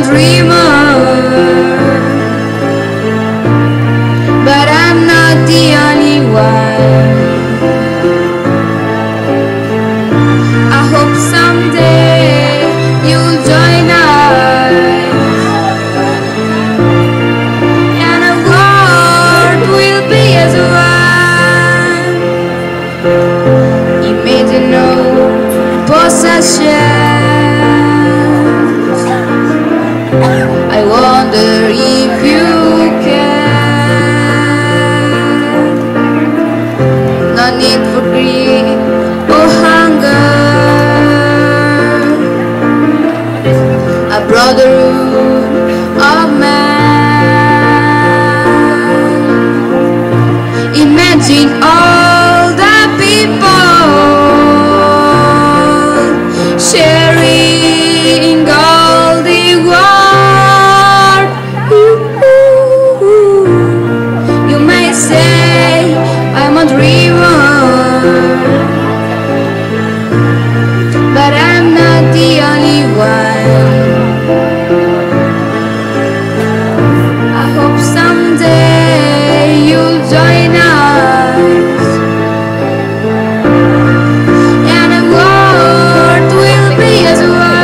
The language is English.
dreamer, but I'm not the only one. I hope someday you'll join us, and the world will be as one. Imagine no possession. I wonder if you can. No need for greed or hunger. A brotherhood of man. Imagine all the people sharing all the world. You may say I'm a dreamer, but I'm not the only one. I hope someday you'll join us, and the world will be as one.